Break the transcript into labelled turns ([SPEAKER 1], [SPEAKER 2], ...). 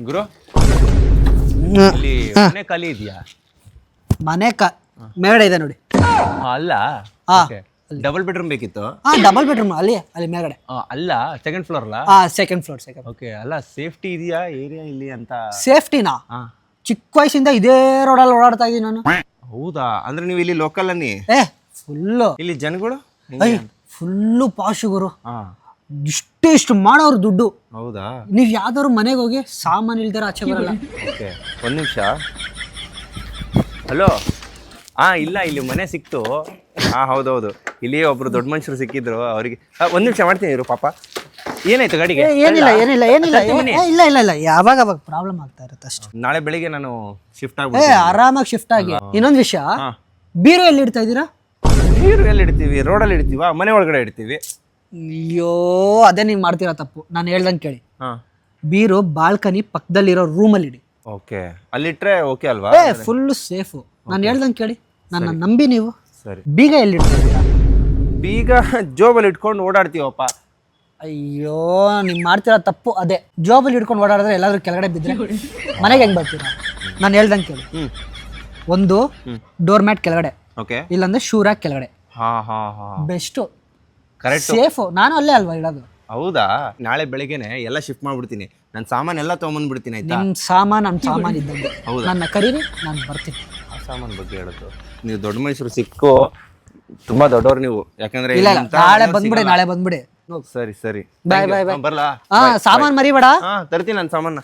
[SPEAKER 1] ಗುರು ಇಲ್ಲಿ ಮನೆ ಖಾಲಿ ಇದೆಯಾ?
[SPEAKER 2] ಮನೆ ಮೇಗಡೆ ಇದೆ ನೋಡಿ.
[SPEAKER 1] ಅಲ್ಲ,
[SPEAKER 2] ಹಾ.
[SPEAKER 1] ಡಬಲ್ ಬೆಡ್ರೂಮ್ ಬೇಕಿತ್ತು.
[SPEAKER 2] ಡಬಲ್ ಬೆಡ್ರೂಮ್ ಅಲ್ಲಿ ಮೇಗಡೆ.
[SPEAKER 1] ಅಲ್ಲ, ಸೆಕೆಂಡ್ ಫ್ಲೋರ್ ಅಲ್ಲ?
[SPEAKER 2] Second floor.
[SPEAKER 1] ಓಕೆ. ಅಲ್ಲ, ಸೇಫ್ಟಿ ಇದೆಯಾ ಏರಿಯಾ ಇಲ್ಲಿ ಅಂತ?
[SPEAKER 2] ಸೇಫ್ಟಿನಾ? ಚಿಕ್ಕ ವಯಸ್ಸಿಂದ ಇದೇ ರೋಡಲ್ಲಿ ಓಡಾಡ್ತಾ ಇದೀನಿ ನಾನು.
[SPEAKER 1] ಹೌದಾ? ಅಂದ್ರೆ ನೀವು ಇಲ್ಲಿ ಲೋಕಲ್ ಅನ್ನಿ?
[SPEAKER 2] ಫುಲ್ಲು
[SPEAKER 1] ಇಲ್ಲಿ ಜನಗಳು
[SPEAKER 2] ಫುಲ್ಲು ಪಾಶುಗರು. ಇಷ್ಟು ಮಾಡೋರು ದುಡ್ಡು.
[SPEAKER 1] ಹೌದಾ?
[SPEAKER 2] ನೀವ್ ಯಾವ್ದಾದ್ರು ಮನೆಗೆ ಹೋಗಿ ಸಾಮಾನು ಇಲ್ದಾರ ಆಚೆ ಬರಲ್ಲ.
[SPEAKER 1] ಓಕೆ, ಒಂದ್ ನಿಮಿಷ. ಹಲೋ. ಇಲ್ಲ, ಇಲ್ಲಿ ಮನೆ ಸಿಕ್ತು. ಹೌದೌದು, ಇಲ್ಲಿ ಒಬ್ರು ದೊಡ್ಡ ಮನುಷ್ಯರು ಸಿಕ್ಕಿದ್ರು. ಅವರಿಗೆ ಒಂದ್ ನಿಮಿಷ ಮಾಡ್ತೀನಿ ಇರು ಪಾಪ. ಏನಾಯ್ತು ಗಾಡಿಗೆ?
[SPEAKER 2] ಏನಿಲ್ಲ ಇಲ್ಲ ಯಾವಾಗ ಪ್ರಾಬ್ಲಮ್ ಆಗ್ತಾ ಇರುತ್ತೆ ಅಷ್ಟೇ.
[SPEAKER 1] ನಾಳೆ ಬೆಳಿಗ್ಗೆ ನಾನು ಶಿಫ್ಟ್ ಆಗ್ಬಿಡ್ತೀನಿ.
[SPEAKER 2] ಆರಾಮಾಗಿ ಶಿಫ್ಟ್ ಆಗಿ. ಇನ್ನೊಂದ್ ವಿಷಯ, ಬೀರು ಎಲ್ಲಿ ಇಡ್ತಾ ಇದೀರಾ?
[SPEAKER 1] ಬೀರು ಎಲ್ಲಿ ಇಡ್ತೀವಿ? ರೋಡಲ್ಲಿ ಇಡ್ತೀವ? ಮನೆ ಒಳಗಡೆ ಇಡ್ತೀವಿ.
[SPEAKER 2] ಅಯ್ಯೋ, ಅದೇ ನೀವ್ ಮಾಡ್ತೀರಾ ತಪ್ಪು. ನಾನು ಹೇಳ್ದಂಗೆ ಕೇಳಿ. ಬೀರು ಬಾಲ್ಕನಿ ಪಕ್ಕದಲ್ಲಿರೋ ರೂಮಲ್ಲಿ ಇಡಿ.
[SPEAKER 1] ಓಕೆ, ಅಲ್ಲಿಟ್ರೆ ಓಕೆ ಅಲ್ವಾ?
[SPEAKER 2] Full safe. ನಾನು ಹೇಳ್ದಂಗೆ ಕೇಳಿ, ನನ್ನ ನಂಬಿ ನೀವು.
[SPEAKER 1] ಸರಿ.
[SPEAKER 2] ಬೀಗ ಎಲ್ಲಿ ಇಡ್ತಾ ಇದ್ದೀರಾ?
[SPEAKER 1] ಬೀಗ ಜೋಬಲ್ಲಿ ಇಟ್ಕೊಂಡು ಓಡಾಡ್ತೀವಪ್ಪ.
[SPEAKER 2] ಅಯ್ಯೋ, ನೀವು ಮಾಡ್ತೀರಾ ತಪ್ಪು. ಅದೇ ಜೋಬಲ್ಲಿ ಇಟ್ಕೊಂಡು ಓಡಾಡಿದ್ರೆ ಎಲ್ಲಾದ್ರೂ ಕೆಳಗಡೆ ಬಿದ್ದರೆ ಮನೆಗೆ ಹೆಂಗ್ ಬರ್ತೀರಾ? ನಾನು ಹೇಳ್ದಂಗೆ ಕೇಳಿ. ಒಂದು ಡೋರ್ ಮ್ಯಾಟ್ ಕೆಳಗಡೆ, ಇಲ್ಲಾಂದ್ರೆ ಶೂರಾಕ್ ಕೆಳಗಡೆ. Best,
[SPEAKER 1] correct,
[SPEAKER 2] safe. ನಾನು ಅಲ್ಲೇ ಅಲ್ವಾ ಇಡೋದು.
[SPEAKER 1] ಹೌದಾ? ನಾಳೆ ಬೆಳಿಗ್ಗೆನೆ ಎಲ್ಲ ಶಿಫ್ಟ್ ಮಾಡ್ಬಿಡ್ತೀನಿ. ನನ್ನ ಸಾಮಾನು ಎಲ್ಲ ತೊಗೊಂಬಂದ್ಬಿಡ್ತೀನಿ. ಆಯ್ತಾ?
[SPEAKER 2] ನಿಮ್ಮ ಸಾಮಾನು ನನ್ನ ಸಾಮಾನು ಇದ್ದಂಗೆ. ನನ್ನ ಕರೀರಿ, ನಾನು ಬರ್ತೀನಿ.
[SPEAKER 1] ಆ ಸಾಮಾನು ಬಗ್ಗೆ ಹೇಳೋದು ನೀವು ದೊಡ್ಡ ಮನುಷ್ಯರು ಸಿಕ್ಕು, ತುಂಬಾ ದೊಡ್ಡವ್ರು ನೀವು. ಯಾಕಂದ್ರೆ
[SPEAKER 2] ನಾಳೆ ಬಂದ್ಬಿಡಿ.
[SPEAKER 1] ಸರಿ ಸರಿ,
[SPEAKER 2] ಬಾಯ್.
[SPEAKER 1] ಬರ್ಲಾ?
[SPEAKER 2] ಸಾಮಾನು ಮರಿಬೇಡ.
[SPEAKER 1] ತರ್ತೀನಿ ನನ್ನ ಸಾಮಾನ.